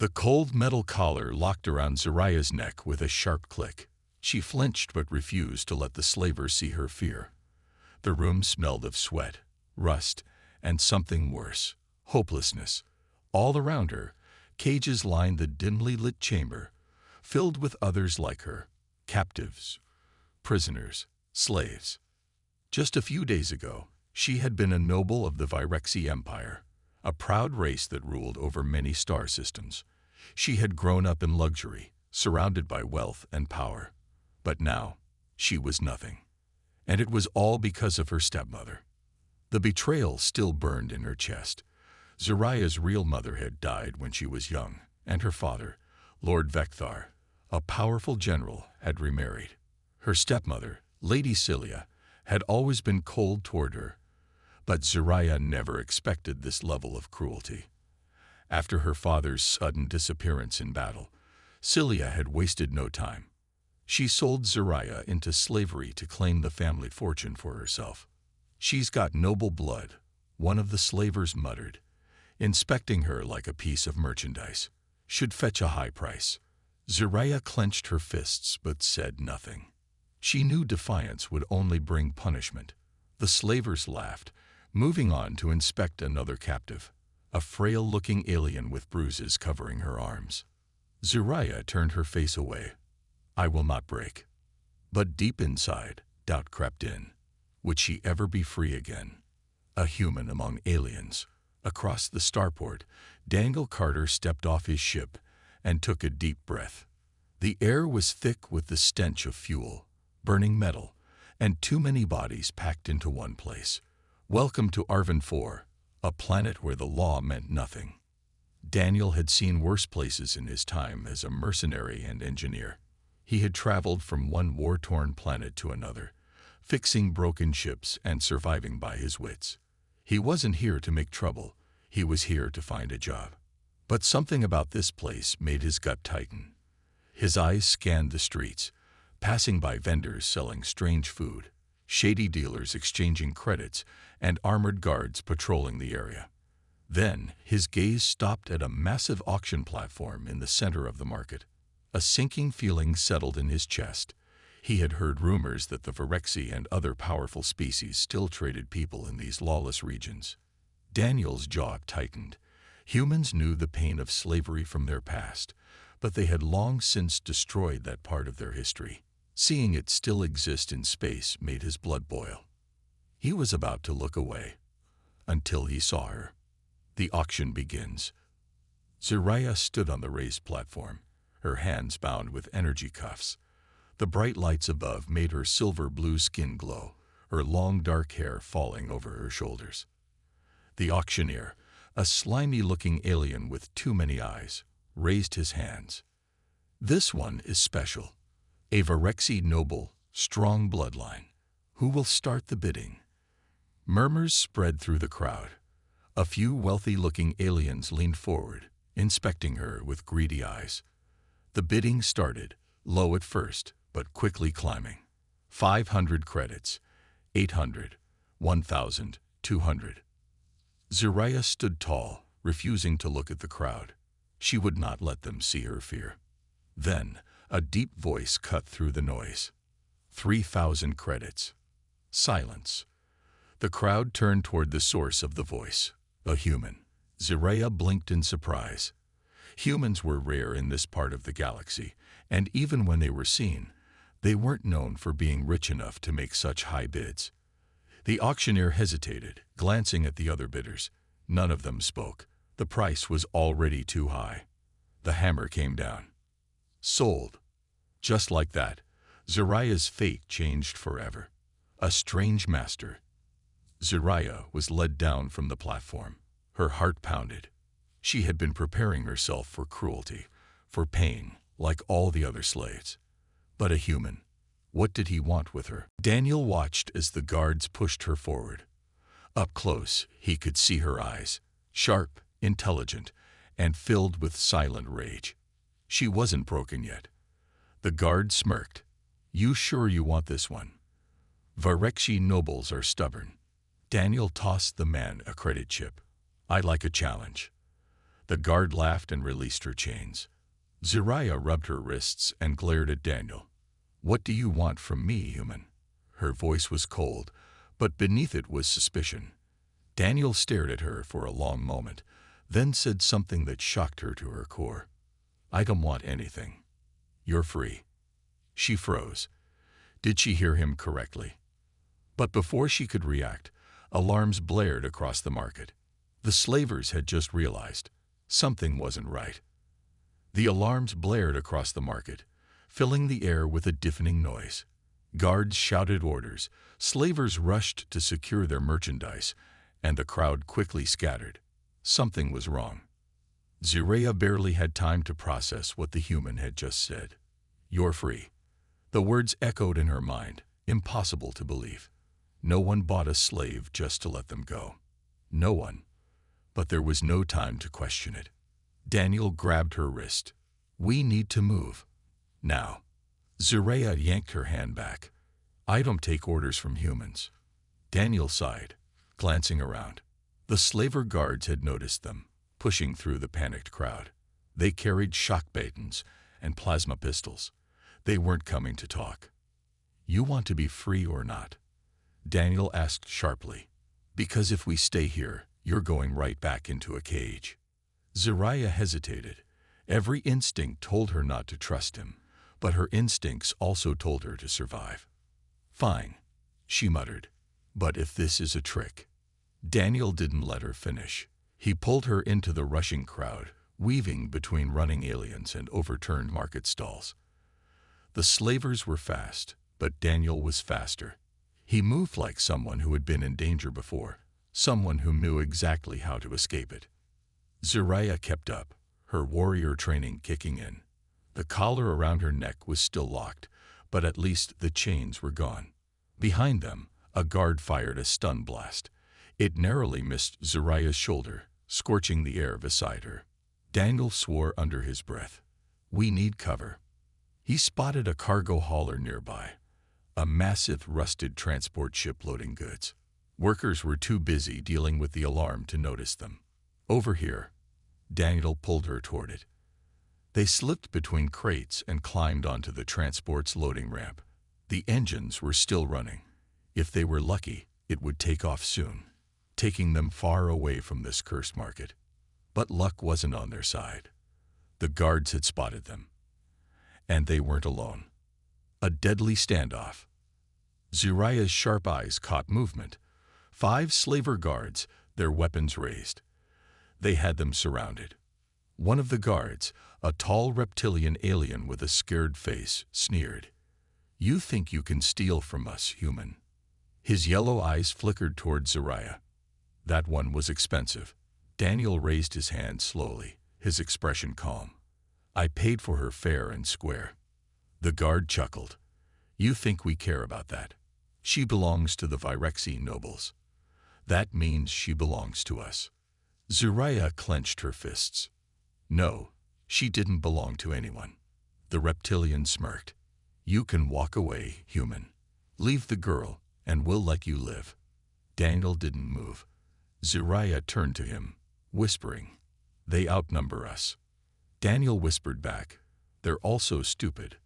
The cold metal collar locked around Zariah's neck with a sharp click. She flinched but refused to let the slaver see her fear. The room smelled of sweat, rust, and something worse, hopelessness. All around her, cages lined the dimly lit chamber, filled with others like her, captives, prisoners, slaves. Just a few days ago, she had been a noble of the Vyrexi Empire, a proud race that ruled over many star systems. She had grown up in luxury, surrounded by wealth and power. But now, she was nothing. And it was all because of her stepmother. The betrayal still burned in her chest. Zariah's real mother had died when she was young, and her father, Lord Vecthar, a powerful general, had remarried. Her stepmother, Lady Cilia, had always been cold toward her, but Zariah never expected this level of cruelty. After her father's sudden disappearance in battle, Cilia had wasted no time. She sold Zariah into slavery to claim the family fortune for herself. "She's got noble blood," one of the slavers muttered, inspecting her like a piece of merchandise. "Should fetch a high price." Zariah clenched her fists but said nothing. She knew defiance would only bring punishment. The slavers laughed, moving on to inspect another captive, a frail-looking alien with bruises covering her arms. Zariah turned her face away. "I will not break." But deep inside, doubt crept in. Would she ever be free again? A human among aliens. Across the starport, Daniel Carter stepped off his ship and took a deep breath. The air was thick with the stench of fuel, burning metal, and too many bodies packed into one place. Welcome to Arvin 4, a planet where the law meant nothing. Daniel had seen worse places in his time as a mercenary and engineer. He had traveled from one war-torn planet to another, fixing broken ships and surviving by his wits. He wasn't here to make trouble. He was here to find a job. But something about this place made his gut tighten. His eyes scanned the streets, passing by vendors selling strange food, shady dealers exchanging credits, and armored guards patrolling the area. Then his gaze stopped at a massive auction platform in the center of the market. A sinking feeling settled in his chest. He had heard rumors that the Vyrexi and other powerful species still traded people in these lawless regions. Daniel's jaw tightened. Humans knew the pain of slavery from their past, but they had long since destroyed that part of their history. Seeing it still exist in space made his blood boil. He was about to look away, until he saw her. The auction begins. Zariah stood on the raised platform, her hands bound with energy cuffs. The bright lights above made her silver-blue skin glow, her long dark hair falling over her shoulders. The auctioneer, a slimy-looking alien with too many eyes, raised his hands. "This one is special. A Vyrexi noble, strong bloodline. Who will start the bidding?" Murmurs spread through the crowd. A few wealthy-looking aliens leaned forward, inspecting her with greedy eyes. The bidding started, low at first, but quickly climbing. 500 credits, 800, 1,000, 200. Zariah stood tall, refusing to look at the crowd. She would not let them see her fear. Then, a deep voice cut through the noise. 3,000 credits. Silence. The crowd turned toward the source of the voice, a human. Zariah blinked in surprise. Humans were rare in this part of the galaxy, and even when they were seen, they weren't known for being rich enough to make such high bids. The auctioneer hesitated, glancing at the other bidders. None of them spoke. The price was already too high. The hammer came down. Sold. Just like that, Zariah's fate changed forever. A strange master. Zariah was led down from the platform. Her heart pounded. She had been preparing herself for cruelty, for pain, like all the other slaves. But a human. What did he want with her? Daniel watched as the guards pushed her forward. Up close, he could see her eyes, sharp, intelligent, and filled with silent rage. She wasn't broken yet. The guard smirked. "You sure you want this one?" Vyrexi nobles are stubborn. Daniel tossed the man a credit chip. "I like a challenge." The guard laughed and released her chains. Zariah rubbed her wrists and glared at Daniel. "What do you want from me, human?" Her voice was cold, but beneath it was suspicion. Daniel stared at her for a long moment, then said something that shocked her to her core. "I don't want anything. You're free." She froze. Did she hear him correctly? But before she could react, alarms blared across the market. The slavers had just realized something wasn't right. The alarms blared across the market, filling the air with a deafening noise. Guards shouted orders, slavers rushed to secure their merchandise, and the crowd quickly scattered. Something was wrong. Zariah barely had time to process what the human had just said. "You're free." The words echoed in her mind, impossible to believe. No one bought a slave just to let them go. No one. But there was no time to question it. Daniel grabbed her wrist. "We need to move. Now." Zariah yanked her hand back. "I don't take orders from humans." Daniel sighed, glancing around. The slaver guards had noticed them, pushing through the panicked crowd. They carried shock batons and plasma pistols. They weren't coming to talk. "You want to be free or not?" Daniel asked sharply. "Because if we stay here, you're going right back into a cage." Zariah hesitated. Every instinct told her not to trust him, but her instincts also told her to survive. "Fine," she muttered. "But if this is a trick..." Daniel didn't let her finish. He pulled her into the rushing crowd, weaving between running aliens and overturned market stalls. The slavers were fast, but Daniel was faster. He moved like someone who had been in danger before, someone who knew exactly how to escape it. Zariah kept up, her warrior training kicking in. The collar around her neck was still locked, but at least the chains were gone. Behind them, a guard fired a stun blast. It narrowly missed Zariah's shoulder, scorching the air beside her. Daniel swore under his breath. "We need cover." He spotted a cargo hauler nearby, a massive rusted transport ship loading goods. Workers were too busy dealing with the alarm to notice them. "Over here." Daniel pulled her toward it. They slipped between crates and climbed onto the transport's loading ramp. The engines were still running. If they were lucky, it would take off soon, taking them far away from this cursed market. But luck wasn't on their side. The guards had spotted them. And they weren't alone. A deadly standoff. Zariah's sharp eyes caught movement. 5 slaver guards, their weapons raised. They had them surrounded. One of the guards, a tall reptilian alien with a scared face, sneered. "You think you can steal from us, human?" His yellow eyes flickered toward Zariah. That one was expensive. Daniel raised his hand slowly, his expression calm. "I paid for her fair and square." The guard chuckled. "You think we care about that? She belongs to the Virexi nobles. That means she belongs to us." Zariah clenched her fists. "No, she didn't belong to anyone." The reptilian smirked. "You can walk away, human. Leave the girl, and we'll let you live." Daniel didn't move. Zariah turned to him, whispering, "They outnumber us." Daniel whispered back, "They're also stupid."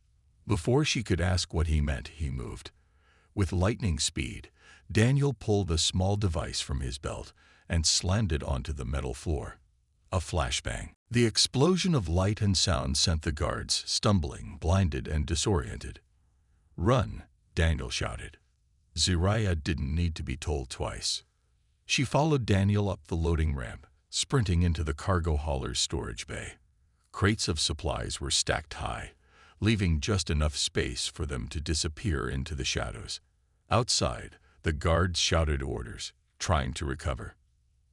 Before she could ask what he meant, he moved. With lightning speed, Daniel pulled a small device from his belt and slammed it onto the metal floor. A flashbang. The explosion of light and sound sent the guards stumbling, blinded and disoriented. "Run," Daniel shouted. Zariah didn't need to be told twice. She followed Daniel up the loading ramp, sprinting into the cargo hauler's storage bay. Crates of supplies were stacked high, leaving just enough space for them to disappear into the shadows. Outside, the guards shouted orders, trying to recover.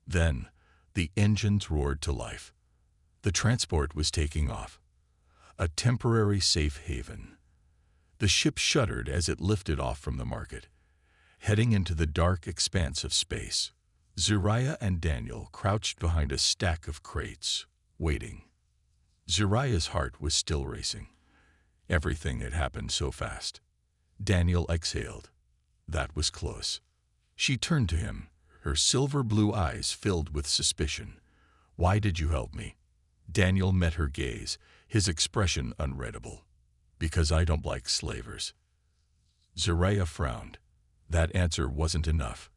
Then, the engines roared to life. The transport was taking off. A temporary safe haven. The ship shuddered as it lifted off from the market, heading into the dark expanse of space. Zariah and Daniel crouched behind a stack of crates, waiting. Zariah's heart was still racing. Everything had happened so fast. Daniel exhaled. That was close. She turned to him, her silver blue eyes filled with suspicion. "Why did you help me?" Daniel met her gaze, his expression unreadable. Because I don't like slavers. Zariah frowned. That answer wasn't enough.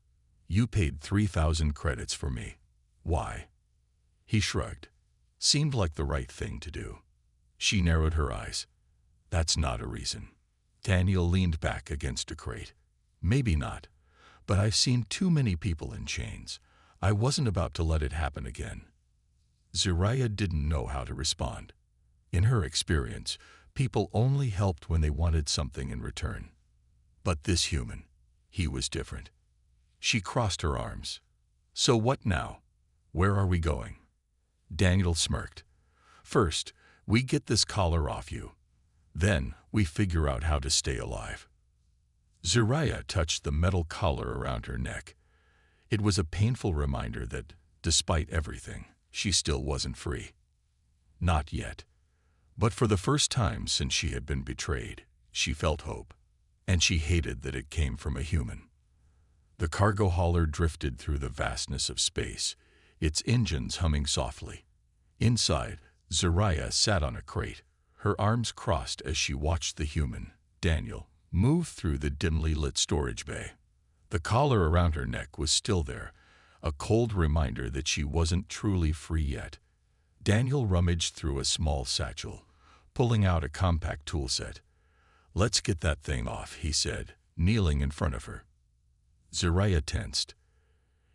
You paid 3,000 credits for me. Why? He shrugged. Seemed like the right thing to do. She narrowed her eyes. That's not a reason. Daniel leaned back against a crate. Maybe not, but I've seen too many people in chains. I wasn't about to let it happen again. Zariah didn't know how to respond. In her experience, people only helped when they wanted something in return. But this human, he was different. She crossed her arms. So what now? Where are we going? Daniel smirked. First, we get this collar off you. Then, we figure out how to stay alive. Zariah touched the metal collar around her neck. It was a painful reminder that, despite everything, she still wasn't free. Not yet. But for the first time since she had been betrayed, she felt hope. And she hated that it came from a human. The cargo hauler drifted through the vastness of space, its engines humming softly. Inside, Zariah sat on a crate, her arms crossed as she watched the human, Daniel, move through the dimly lit storage bay. The collar around her neck was still there, a cold reminder that she wasn't truly free yet. Daniel rummaged through a small satchel, pulling out a compact tool set. Let's get that thing off, he said, kneeling in front of her. Zariah tensed.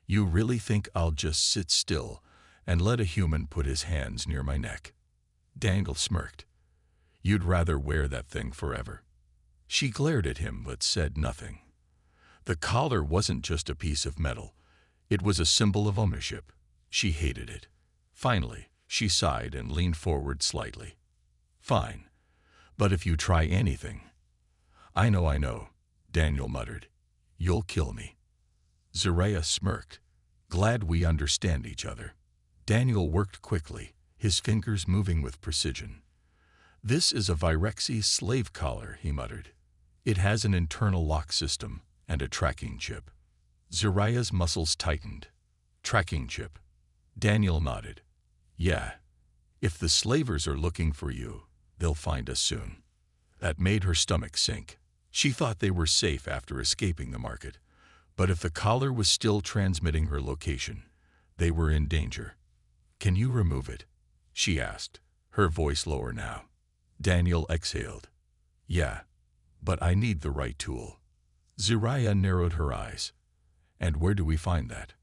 You really think I'll just sit still and let a human put his hands near my neck? Daniel smirked. You'd rather wear that thing forever. She glared at him but said nothing. The collar wasn't just a piece of metal. It was a symbol of ownership. She hated it. Finally, she sighed and leaned forward slightly. Fine. But if you try anything... I know, Daniel muttered. You'll kill me. Zariah smirked. Glad we understand each other. Daniel worked quickly, his fingers moving with precision. This is a Virexi slave collar, he muttered. It has an internal lock system and a tracking chip. Zariah's muscles tightened. Tracking chip. Daniel nodded. Yeah. If the slavers are looking for you, they'll find us soon. That made her stomach sink. She thought they were safe after escaping the market. But if the collar was still transmitting her location, they were in danger. Can you remove it? She asked, her voice lower now. Daniel exhaled. Yeah, but I need the right tool. Zariah narrowed her eyes. And where do we find that?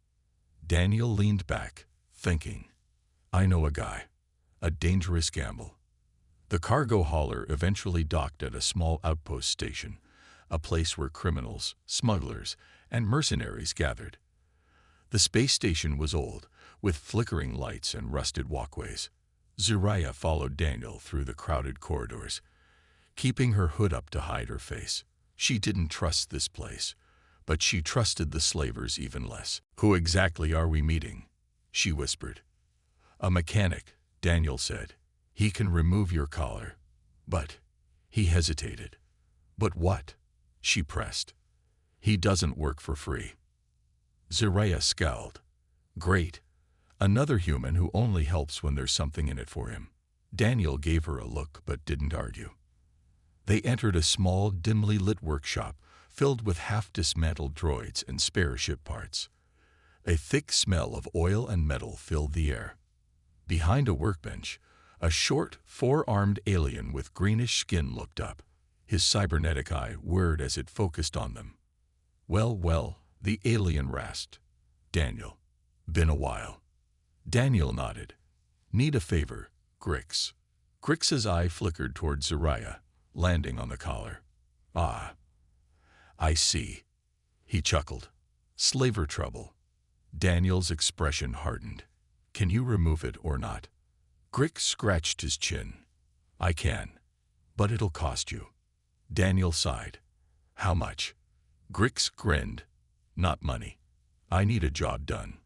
Daniel leaned back, thinking. I know a guy. A dangerous gamble. The cargo hauler eventually docked at a small outpost station, a place where criminals, smugglers, and mercenaries gathered. The space station was old, with flickering lights and rusted walkways. Zariah followed Daniel through the crowded corridors, keeping her hood up to hide her face. She didn't trust this place, but she trusted the slavers even less. Who exactly are we meeting? She whispered. A mechanic, Daniel said. He can remove your collar. But... He hesitated. But what? She pressed. He doesn't work for free. Zariah scowled. Great. Another human who only helps when there's something in it for him. Daniel gave her a look but didn't argue. They entered a small, dimly lit workshop filled with half-dismantled droids and spare ship parts. A thick smell of oil and metal filled the air. Behind a workbench, a short, four-armed alien with greenish skin looked up. His cybernetic eye whirred as it focused on them. Well, the alien rasped. Daniel. Been a while. Daniel nodded. Need a favor, Grix. Grix's eye flickered toward Zariah, landing on the collar. Ah. I see. He chuckled. Slaver trouble. Daniel's expression hardened. Can you remove it or not? Grix scratched his chin. I can, but it'll cost you. Daniel sighed. How much? Grix grinned. Not money. I need a job done.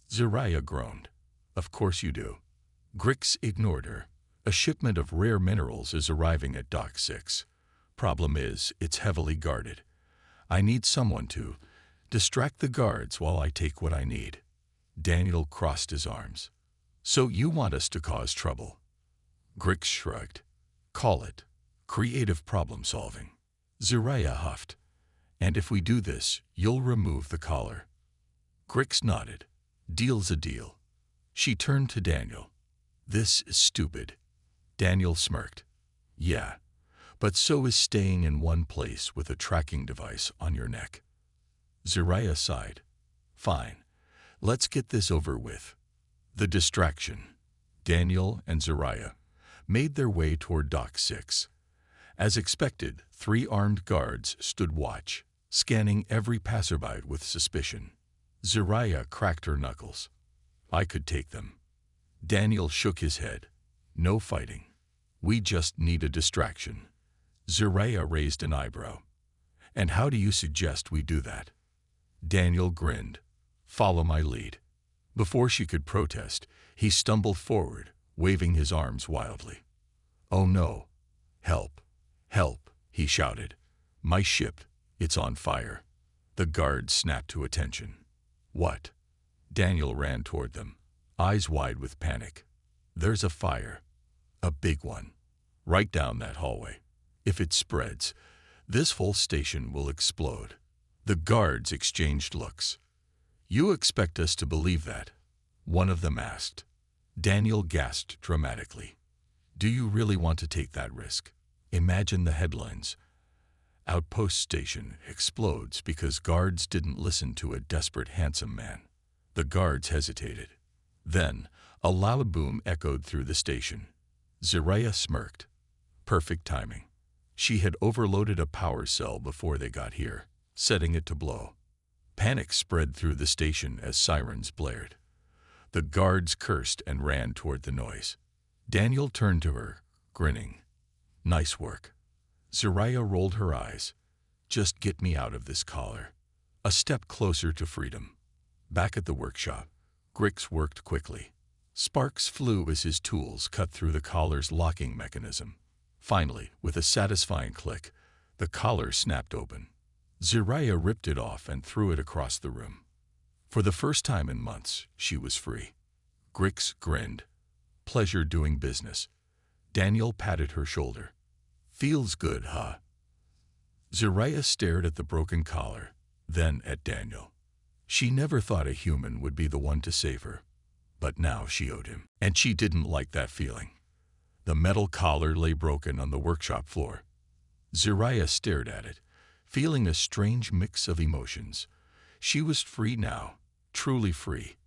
Zariah groaned. Of course you do. Grix ignored her. A shipment of rare minerals is arriving at Dock 6. Problem is, it's heavily guarded. I need someone to distract the guards while I take what I need. Daniel crossed his arms. So you want us to cause trouble? Grix shrugged. Call it creative problem solving. Zariah huffed. And if we do this, you'll remove the collar. Grix nodded. Deal's a deal. She turned to Daniel. This is stupid. Daniel smirked. Yeah, but so is staying in one place with a tracking device on your neck. Zariah sighed. Fine, let's get this over with. The distraction. Daniel and Zariah made their way toward Dock 6. As expected, 3 armed guards stood watch, scanning every passerby with suspicion. Zariah cracked her knuckles. I could take them. Daniel shook his head. No fighting. We just need a distraction. Zariah raised an eyebrow. And how do you suggest we do that? Daniel grinned. Follow my lead. Before she could protest, he stumbled forward, waving his arms wildly. Oh no. Help. Help, he shouted. My ship, it's on fire. The guards snapped to attention. What? Daniel ran toward them, eyes wide with panic. There's a fire. A big one. Right down that hallway. If it spreads, this whole station will explode. The guards exchanged looks. You expect us to believe that? One of them asked. Daniel gasped dramatically. Do you really want to take that risk? Imagine the headlines. Outpost station explodes because guards didn't listen to a desperate handsome man. The guards hesitated. Then, a loud boom echoed through the station. Zariah smirked. Perfect timing. She had overloaded a power cell before they got here, setting it to blow. Panic spread through the station as sirens blared. The guards cursed and ran toward the noise. Daniel turned to her, grinning. Nice work. Zariah rolled her eyes. Just get me out of this collar. A step closer to freedom. Back at the workshop, Grix worked quickly. Sparks flew as his tools cut through the collar's locking mechanism. Finally, with a satisfying click, the collar snapped open. Zariah ripped it off and threw it across the room. For the first time in months, she was free. Grix grinned. Pleasure doing business. Daniel patted her shoulder. Feels good, huh? Zariah stared at the broken collar, then at Daniel. She never thought a human would be the one to save her. But now she owed him, and she didn't like that feeling. The metal collar lay broken on the workshop floor. Zariah stared at it, feeling a strange mix of emotions. She was free now, truly free.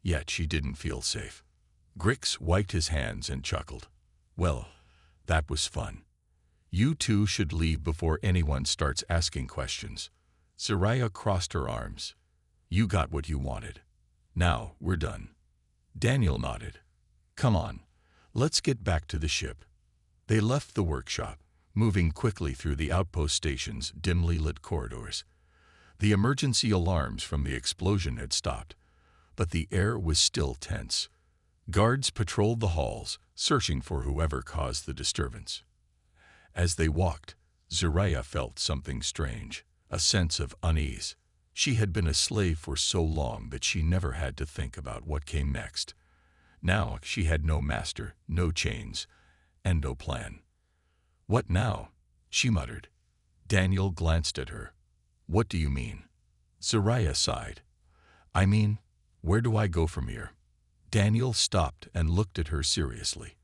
Yet she didn't feel safe. Grix wiped his hands and chuckled. Well, that was fun. You two should leave before anyone starts asking questions. Zariah crossed her arms. You got what you wanted. Now we're done. Daniel nodded. Come on, let's get back to the ship. They left the workshop, moving quickly through the outpost station's dimly lit corridors. The emergency alarms from the explosion had stopped, but the air was still tense. Guards patrolled the halls, searching for whoever caused the disturbance. As they walked, Zariah felt something strange, a sense of unease. She had been a slave for so long that she never had to think about what came next. Now she had no master, no chains, and no plan. What now? She muttered. Daniel glanced at her. What do you mean? Zariah sighed. I mean, where do I go from here? Daniel stopped and looked at her seriously.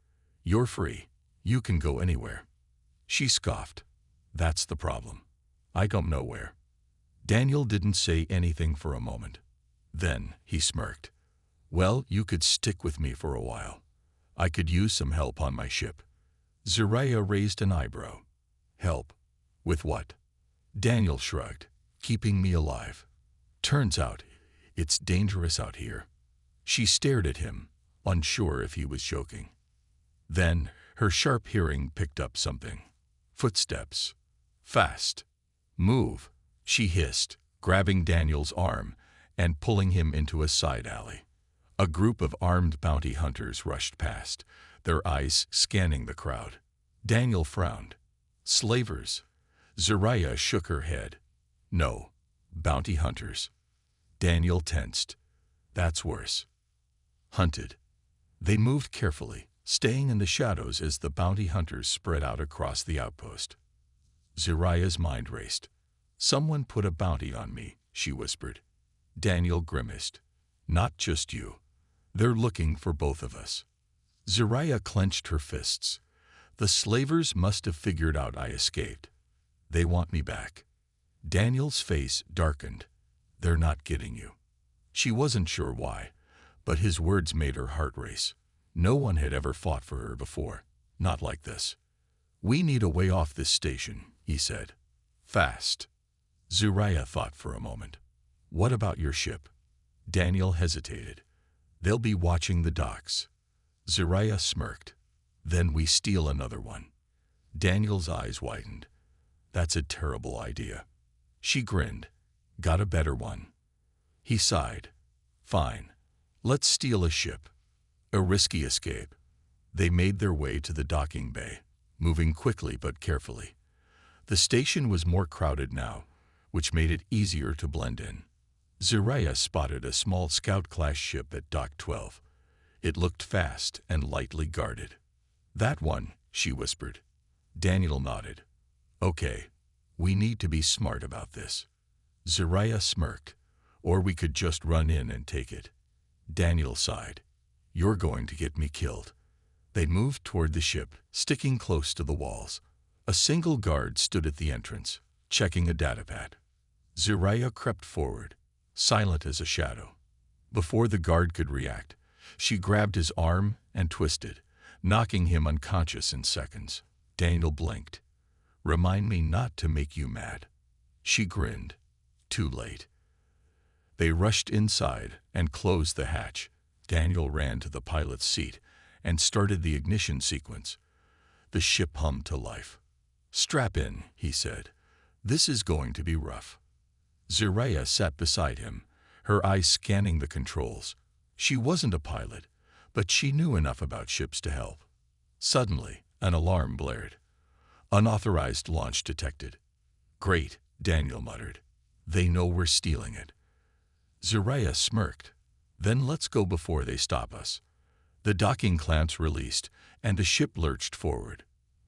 You're free. You can go anywhere. She scoffed. That's the problem. I don't know where. Daniel didn't say anything for a moment. Then he smirked. Well, you could stick with me for a while. I could use some help on my ship. Zariah raised an eyebrow. Help? With what? Daniel shrugged. Keeping me alive. Turns out, it's dangerous out here. She stared at him, unsure if he was joking. Then, her sharp hearing picked up something. Footsteps. Fast. Move, she hissed, grabbing Daniel's arm and pulling him into a side alley. A group of armed bounty hunters rushed past, their eyes scanning the crowd. Daniel frowned. Slavers. Zariah shook her head. No, bounty hunters. Daniel tensed. That's worse. Hunted. They moved carefully, staying in the shadows as the bounty hunters spread out across the outpost. Zariah's mind raced. "Someone put a bounty on me," she whispered. Daniel grimaced. "Not just you. They're looking for both of us." Zariah clenched her fists. "The slavers must have figured out I escaped. They want me back." Daniel's face darkened. "They're not getting you." She wasn't sure why, but his words made her heart race. No one had ever fought for her before, not like this. "We need a way off this station," he said. "Fast." Zariah thought for a moment. "What about your ship?" Daniel hesitated. "They'll be watching the docks." Zariah smirked. "Then we steal another one." Daniel's eyes widened. "That's a terrible idea." She grinned. "Got a better one." He sighed. "Fine. Let's steal a ship." A risky escape. They made their way to the docking bay, moving quickly but carefully. The station was more crowded now, which made it easier to blend in. Zariah spotted a small scout-class ship at Dock 12. It looked fast and lightly guarded. "That one," she whispered. Daniel nodded. "Okay, we need to be smart about this." Zariah smirked. "Or we could just run in and take it." Daniel sighed. "You're going to get me killed." They moved toward the ship, sticking close to the walls. A single guard stood at the entrance, checking a datapad. Zariah crept forward, silent as a shadow. Before the guard could react, she grabbed his arm and twisted, knocking him unconscious in seconds. Daniel blinked. "Remind me not to make you mad." She grinned. Too late. They rushed inside and closed the hatch. Daniel ran to the pilot's seat and started the ignition sequence. The ship hummed to life. "Strap in," he said. "This is going to be rough." Zariah sat beside him, her eyes scanning the controls. She wasn't a pilot, but she knew enough about ships to help. Suddenly, an alarm blared. "Unauthorized launch detected." "Great," Daniel muttered. "They know we're stealing it." Zariah smirked. "Then let's go before they stop us." The docking clamps released, and the ship lurched forward.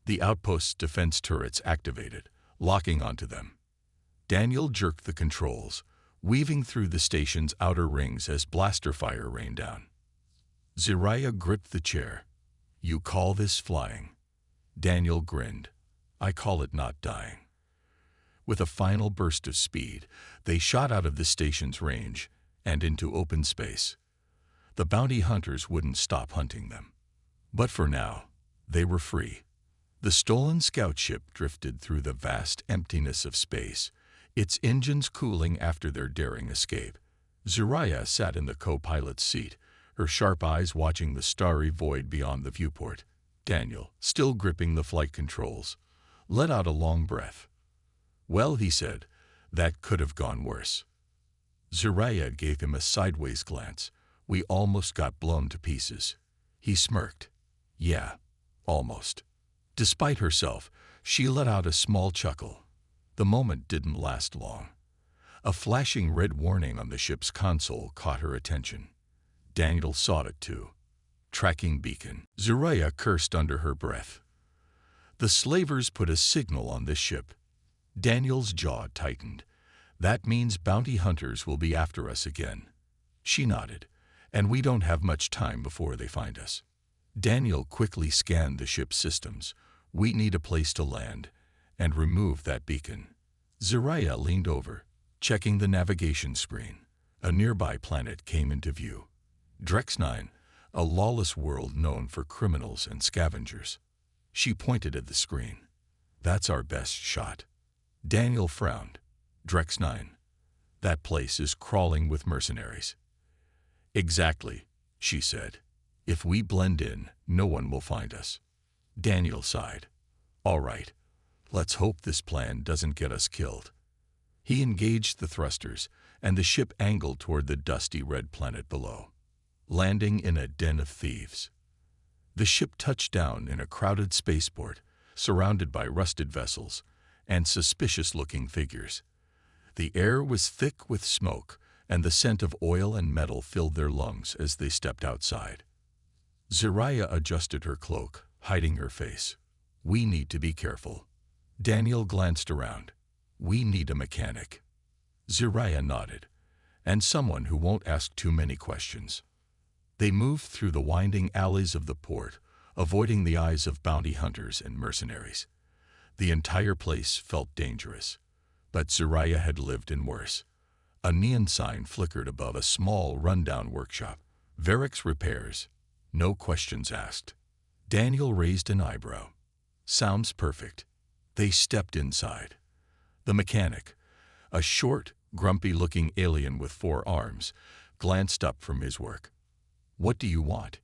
The outpost's defense turrets activated, locking onto them. Daniel jerked the controls, weaving through the station's outer rings as blaster fire rained down. Zariah gripped the chair. "You call this flying?" Daniel grinned. "I call it not dying." With a final burst of speed, they shot out of the station's range and into open space. The bounty hunters wouldn't stop hunting them. But for now, they were free. The stolen scout ship drifted through the vast emptiness of space, its engines cooling after their daring escape. Zariah sat in the co-pilot's seat, her sharp eyes watching the starry void beyond the viewport. Daniel, still gripping the flight controls, let out a long breath. "Well," he said, "that could have gone worse." Zariah gave him a sideways glance. "We almost got blown to pieces." He smirked. "Yeah, almost." Despite herself, she let out a small chuckle. The moment didn't last long. A flashing red warning on the ship's console caught her attention. Daniel saw it too. Tracking beacon. Zariah cursed under her breath. The slavers put a signal on this ship. Daniel's jaw tightened. "That means bounty hunters will be after us again." She nodded. "And we don't have much time before they find us." Daniel quickly scanned the ship's systems. "We need a place to land and remove that beacon." Zariah leaned over, checking the navigation screen. A nearby planet came into view. Drex 9, a lawless world known for criminals and scavengers. She pointed at the screen. "That's our best shot." Daniel frowned. "Drex 9. That place is crawling with mercenaries." "Exactly," she said. "If we blend in, no one will find us." Daniel sighed. "All right, let's hope this plan doesn't get us killed." He engaged the thrusters, and the ship angled toward the dusty red planet below, landing in a den of thieves. The ship touched down in a crowded spaceport, surrounded by rusted vessels and suspicious-looking figures. The air was thick with smoke, and the scent of oil and metal filled their lungs as they stepped outside. Zariah adjusted her cloak, hiding her face. We need to be careful. Daniel glanced around. We need a mechanic. Zariah nodded. And someone who won't ask too many questions. They moved through the winding alleys of the port, avoiding the eyes of bounty hunters and mercenaries. The entire place felt dangerous. But Zariah had lived in worse. A neon sign flickered above a small, rundown workshop. Varric's Repairs. No questions asked. Daniel raised an eyebrow. Sounds perfect. They stepped inside. The mechanic, a short, grumpy-looking alien with 4 arms, glanced up from his work. What do you want?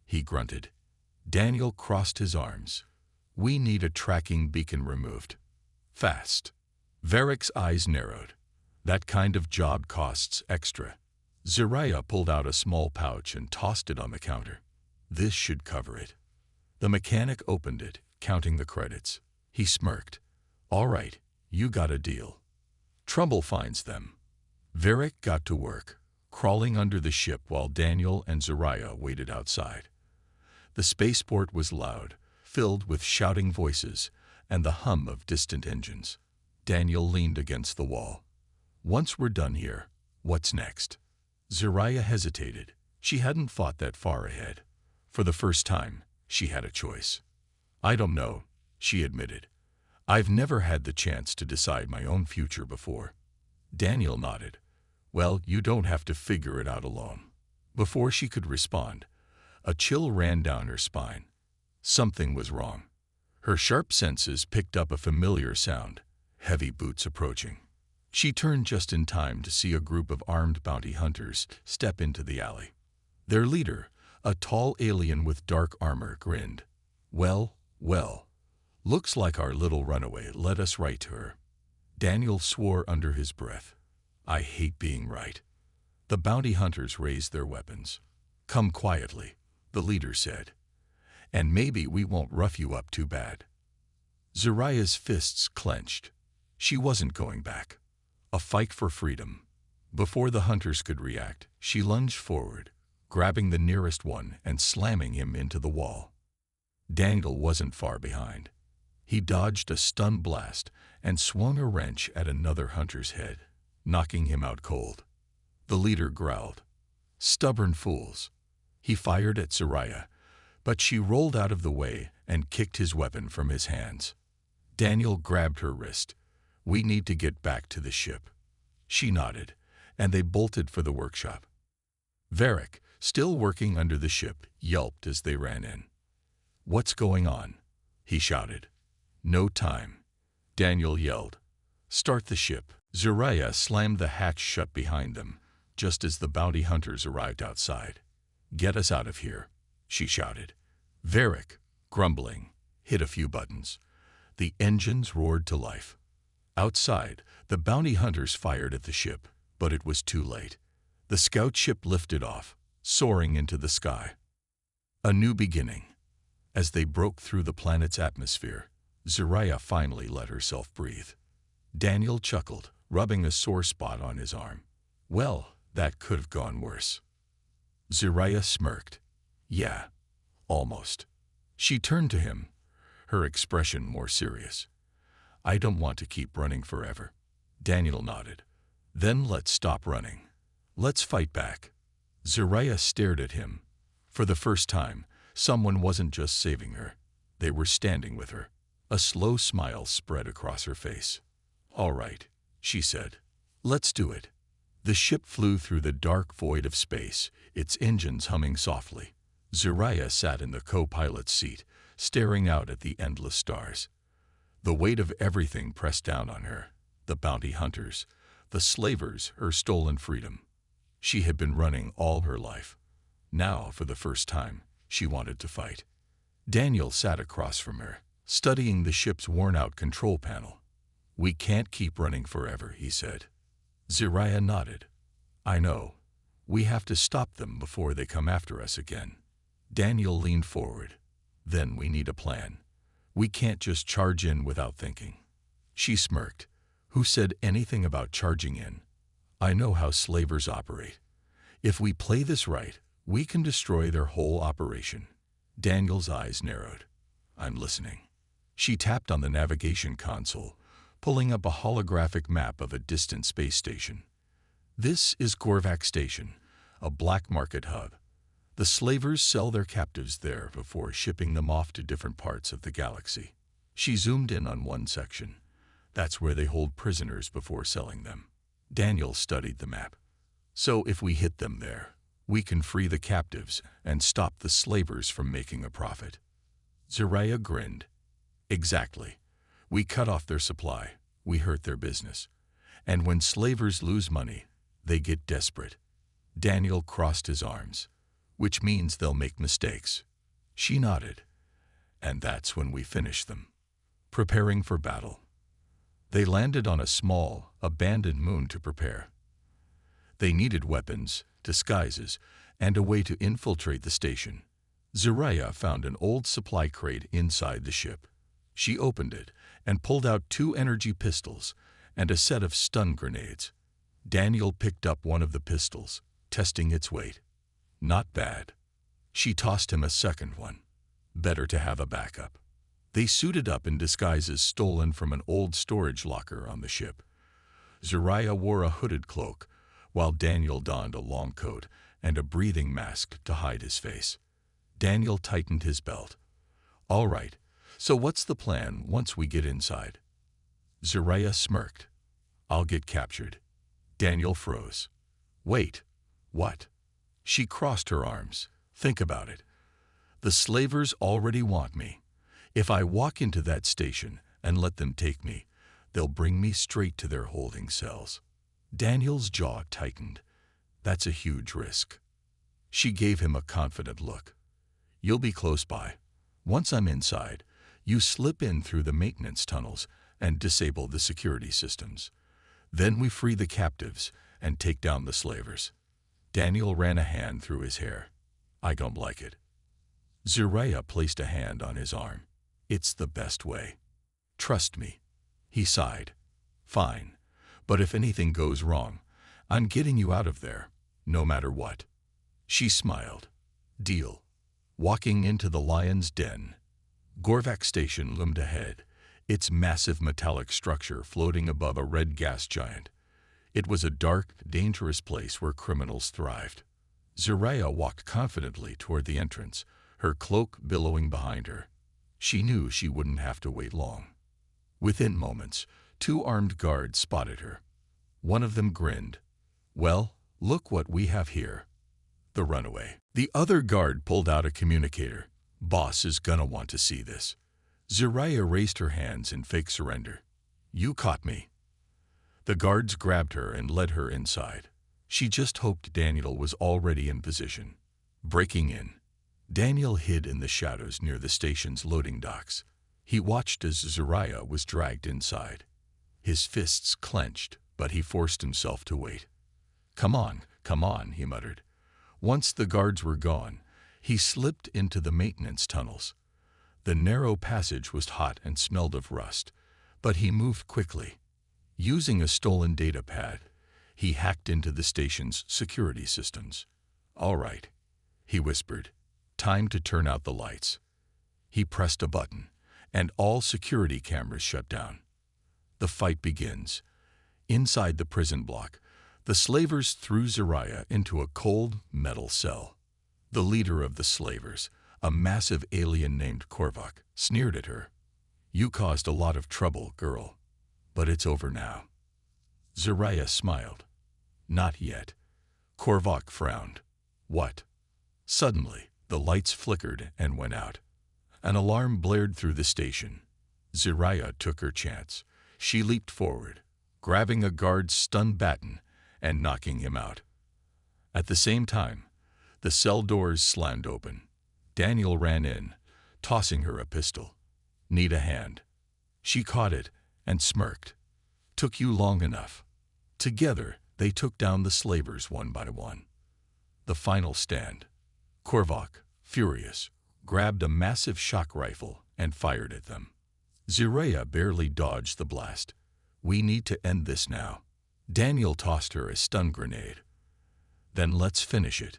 He grunted. Daniel crossed his arms. We need a tracking beacon removed. Fast. Varric's eyes narrowed. That kind of job costs extra. Zariah pulled out a small pouch and tossed it on the counter. This should cover it. The mechanic opened it, counting the credits. He smirked. All right, you got a deal. Trouble finds them. Varric got to work, crawling under the ship while Daniel and Zariah waited outside. The spaceport was loud, filled with shouting voices and the hum of distant engines. Daniel leaned against the wall. Once we're done here, what's next? Zariah hesitated. She hadn't thought that far ahead. For the first time, she had a choice. I don't know, she admitted. I've never had the chance to decide my own future before. Daniel nodded. Well, you don't have to figure it out alone. Before she could respond, a chill ran down her spine. Something was wrong. Her sharp senses picked up a familiar sound, heavy boots approaching. She turned just in time to see a group of armed bounty hunters step into the alley. Their leader, a tall alien with dark armor, grinned. Well, looks like our little runaway led us right to her. Daniel swore under his breath. I hate being right. The bounty hunters raised their weapons. Come quietly, the leader said. And maybe we won't rough you up too bad. Zariah's fists clenched. She wasn't going back. A fight for freedom. Before the hunters could react, she lunged forward, grabbing the nearest one and slamming him into the wall. Daniel wasn't far behind. He dodged a stun blast and swung a wrench at another hunter's head, knocking him out cold. The leader growled. Stubborn fools. He fired at Zariah, but she rolled out of the way and kicked his weapon from his hands. Daniel grabbed her wrist. We need to get back to the ship. She nodded, and they bolted for the workshop. Varric, still working under the ship, yelped as they ran in. What's going on? He shouted. No time. Daniel yelled. Start the ship. Zariah slammed the hatch shut behind them, just as the bounty hunters arrived outside. Get us out of here, she shouted. Varric, grumbling, hit a few buttons. The engines roared to life. Outside, the bounty hunters fired at the ship, but it was too late. The scout ship lifted off, soaring into the sky. A new beginning. As they broke through the planet's atmosphere, Zariah finally let herself breathe. Daniel chuckled, rubbing a sore spot on his arm. Well, that could have gone worse. Zariah smirked. Yeah, almost. She turned to him, her expression more serious. I don't want to keep running forever. Daniel nodded. Then let's stop running. Let's fight back. Zariah stared at him. For the first time, someone wasn't just saving her. They were standing with her. A slow smile spread across her face. All right, she said. Let's do it. The ship flew through the dark void of space, its engines humming softly. Zariah sat in the co-pilot's seat, staring out at the endless stars. The weight of everything pressed down on her. The bounty hunters, the slavers, her stolen freedom. She had been running all her life. Now, for the first time, she wanted to fight. Daniel sat across from her, studying the ship's worn-out control panel. We can't keep running forever, he said. Zariah nodded. I know. We have to stop them before they come after us again. Daniel leaned forward. Then we need a plan. We can't just charge in without thinking. She smirked. Who said anything about charging in? I know how slavers operate. If we play this right, We can destroy their whole operation. Daniel's eyes narrowed. I'm listening. She tapped on the navigation console, pulling up a holographic map of a distant space station. This is Corvac Station, a black market hub. The slavers sell their captives there before shipping them off to different parts of the galaxy. She zoomed in on one section. That's where they hold prisoners before selling them. Daniel studied the map. So if we hit them there, we can free the captives and stop the slavers from making a profit. Zariah grinned. Exactly. We cut off their supply, we hurt their business. And when slavers lose money, they get desperate. Daniel crossed his arms. Which means they'll make mistakes. She nodded. And that's when we finish them. Preparing for battle. They landed on a small, abandoned moon to prepare. They needed weapons, disguises, and a way to infiltrate the station. Zariah found an old supply crate inside the ship. She opened it and pulled out 2 energy pistols and a set of stun grenades. Daniel picked up one of the pistols, testing its weight. Not bad. She tossed him a second one. Better to have a backup. They suited up in disguises stolen from an old storage locker on the ship. Zariah wore a hooded cloak, while Daniel donned a long coat and a breathing mask to hide his face. Daniel tightened his belt. All right, so what's the plan once we get inside? Zariah smirked. I'll get captured. Daniel froze. Wait, what? She crossed her arms. Think about it. The slavers already want me. If I walk into that station and let them take me, they'll bring me straight to their holding cells. Daniel's jaw tightened. That's a huge risk. She gave him a confident look. You'll be close by. Once I'm inside, you slip in through the maintenance tunnels and disable the security systems. Then we free the captives and take down the slavers. Daniel ran a hand through his hair. I don't like it. Zariah placed a hand on his arm. It's the best way. Trust me. He sighed. Fine, but if anything goes wrong, I'm getting you out of there, no matter what. She smiled. Deal. Walking into the lion's den. Corvac Station loomed ahead, its massive metallic structure floating above a red gas giant. It was a dark, dangerous place where criminals thrived. Zariah walked confidently toward the entrance, her cloak billowing behind her. She knew she wouldn't have to wait long. Within moments, 2 armed guards spotted her. One of them grinned. Well, look what we have here. The runaway. The other guard pulled out a communicator. Boss is gonna want to see this. Zariah raised her hands in fake surrender. You caught me. The guards grabbed her and led her inside. She just hoped Daniel was already in position. Breaking in. Daniel hid in the shadows near the station's loading docks. He watched as Zariah was dragged inside. His fists clenched, but he forced himself to wait. Come on, he muttered. Once the guards were gone, he slipped into the maintenance tunnels. The narrow passage was hot and smelled of rust, but he moved quickly. Using a stolen data pad, he hacked into the station's security systems. All right, he whispered. Time to turn out the lights. He pressed a button, and all security cameras shut down. The fight begins. Inside the prison block, the slavers threw Zariah into a cold metal cell. The leader of the slavers, a massive alien named Corvac, sneered at her. You caused a lot of trouble, girl, but it's over now. Zariah smiled. Not yet. Corvac frowned. What? Suddenly, the lights flickered and went out. An alarm blared through the station. Zariah took her chance. She leaped forward, grabbing a guard's stun baton and knocking him out. At the same time, the cell doors slammed open. Daniel ran in, tossing her a pistol. Need a hand. She caught it and smirked. Took you long enough. Together, they took down the slavers one by one. The final stand. Corvac, furious, grabbed a massive shock rifle and fired at them. Zariah barely dodged the blast. We need to end this now. Daniel tossed her a stun grenade. Then let's finish it.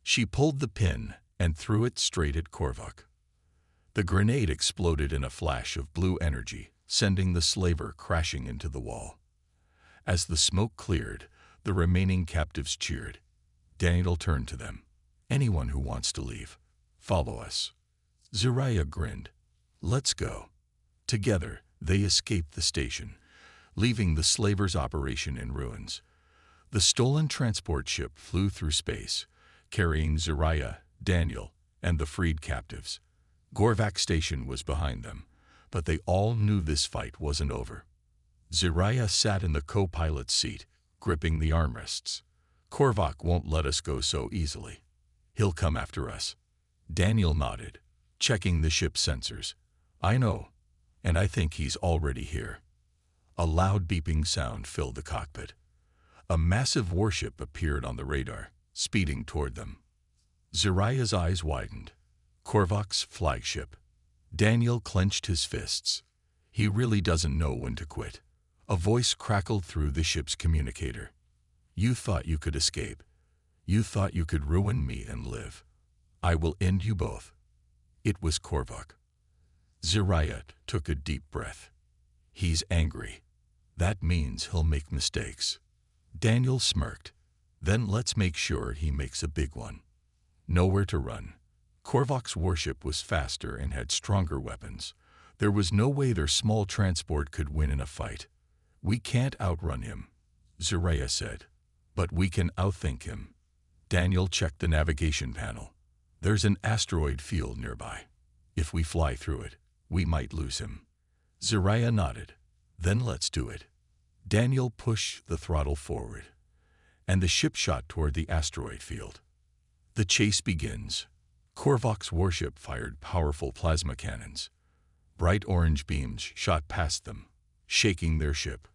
She pulled the pin and threw it straight at Corvac. The grenade exploded in a flash of blue energy, sending the slaver crashing into the wall. As the smoke cleared, the remaining captives cheered. Daniel turned to them. "Anyone who wants to leave, follow us." Zariah grinned. "Let's go." Together, they escaped the station, leaving the slavers' operation in ruins. The stolen transport ship flew through space, carrying Zariah, Daniel, and the freed captives. Corvac station was behind them, but they all knew this fight wasn't over. Zariah sat in the co-pilot's seat, gripping the armrests. "Corvac won't let us go so easily. He'll come after us." Daniel nodded, checking the ship's sensors. "I know, and I think he's already here." A loud beeping sound filled the cockpit. A massive warship appeared on the radar, speeding toward them. Zariah's eyes widened. Corvac's flagship. Daniel clenched his fists. He really doesn't know when to quit. A voice crackled through the ship's communicator. "You thought you could escape. You thought you could ruin me and live. I will end you both." It was Corvac. Zariah took a deep breath. He's angry. That means he'll make mistakes. Daniel smirked. "Then let's make sure he makes a big one." Nowhere to run. Corvac's warship was faster and had stronger weapons. There was no way their small transport could win in a fight. "We can't outrun him," Zariah said, "but we can outthink him." Daniel checked the navigation panel. "There's an asteroid field nearby. If we fly through it, we might lose him." Zariah nodded. "Then let's do it." Daniel pushed the throttle forward, and the ship shot toward the asteroid field. The chase begins. Corvac's warship fired powerful plasma cannons. Bright orange beams shot past them, shaking their ship.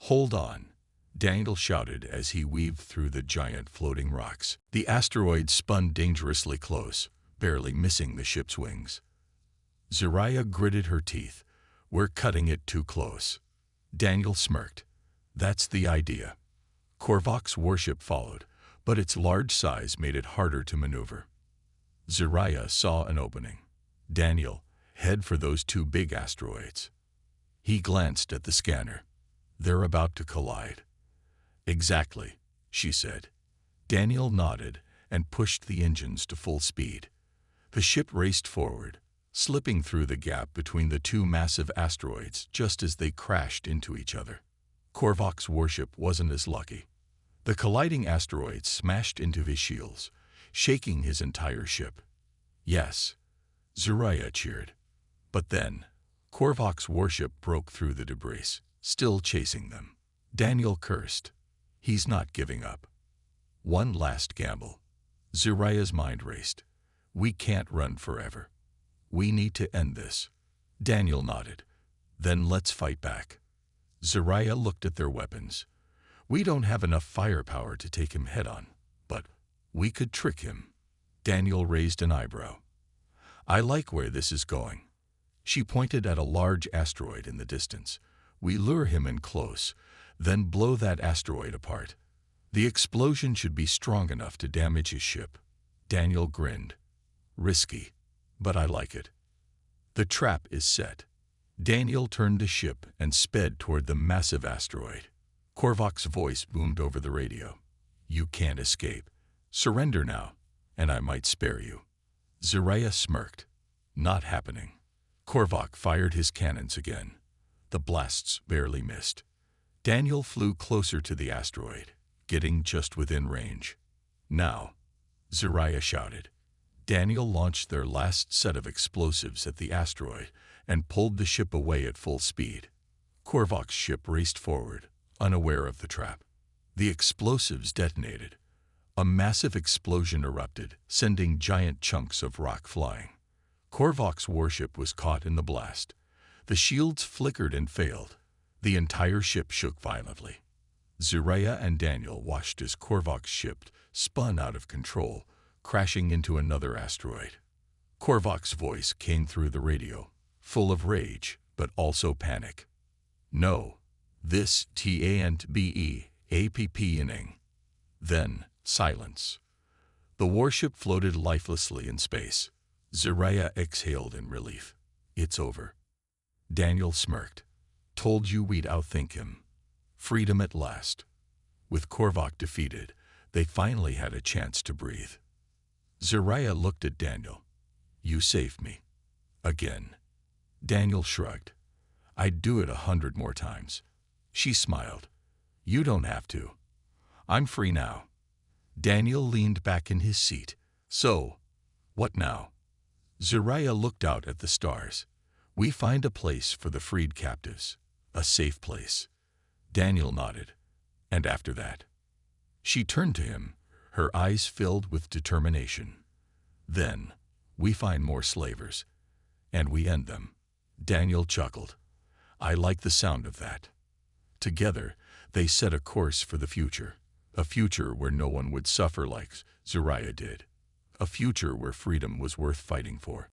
"Hold on," Daniel shouted as he weaved through the giant floating rocks. The asteroid spun dangerously close, barely missing the ship's wings. Zariah gritted her teeth. "We're cutting it too close." Daniel smirked. "That's the idea." Corvac's warship followed, but its large size made it harder to maneuver. Zariah saw an opening. "Daniel, head for those two big asteroids." He glanced at the scanner. "They're about to collide." "Exactly," she said. Daniel nodded and pushed the engines to full speed. The ship raced forward, slipping through the gap between the two massive asteroids just as they crashed into each other. Corvac's warship wasn't as lucky. The colliding asteroids smashed into his shields, shaking his entire ship. "Yes," Zariah cheered. But then, Corvac's warship broke through the debris, still chasing them. Daniel cursed. He's not giving up. One last gamble. Zariah's mind raced. "We can't run forever. We need to end this." Daniel nodded. "Then let's fight back." Zariah looked at their weapons. "We don't have enough firepower to take him head-on, but we could trick him." Daniel raised an eyebrow. "I like where this is going." She pointed at a large asteroid in the distance. "We lure him in close, then blow that asteroid apart. The explosion should be strong enough to damage his ship." Daniel grinned. "Risky, but I like it." The trap is set. Daniel turned the ship and sped toward the massive asteroid. Corvac's voice boomed over the radio. "You can't escape. Surrender now, and I might spare you." Zariah smirked. "Not happening." Corvac fired his cannons again. The blasts barely missed. Daniel flew closer to the asteroid, getting just within range. "Now," Zariah shouted. Daniel launched their last set of explosives at the asteroid and pulled the ship away at full speed. Corvac's ship raced forward, unaware of the trap. The explosives detonated. A massive explosion erupted, sending giant chunks of rock flying. Corvac's warship was caught in the blast. The shields flickered and failed. The entire ship shook violently. Zariah and Daniel watched as Corvac's ship spun out of control, crashing into another asteroid. Corvac's voice came through the radio, full of rage, but also panic. "No, this TAN't be APPing." Then silence. The warship floated lifelessly in space. Zariah exhaled in relief. It's over. Daniel smirked. Told you we'd outthink him. Freedom at last. With Corvac defeated, they finally had a chance to breathe. Zariah looked at Daniel. You saved me. Again. Daniel shrugged. I'd do it 100 more times. She smiled. You don't have to. I'm free now. Daniel leaned back in his seat. So, what now? Zariah looked out at the stars. We find a place for the freed captives. A safe place. Daniel nodded. And after that? She turned to him, her eyes filled with determination. Then, we find more slavers. And we end them. Daniel chuckled. I like the sound of that. Together, they set a course for the future. A future where no one would suffer like Zariah did. A future where freedom was worth fighting for.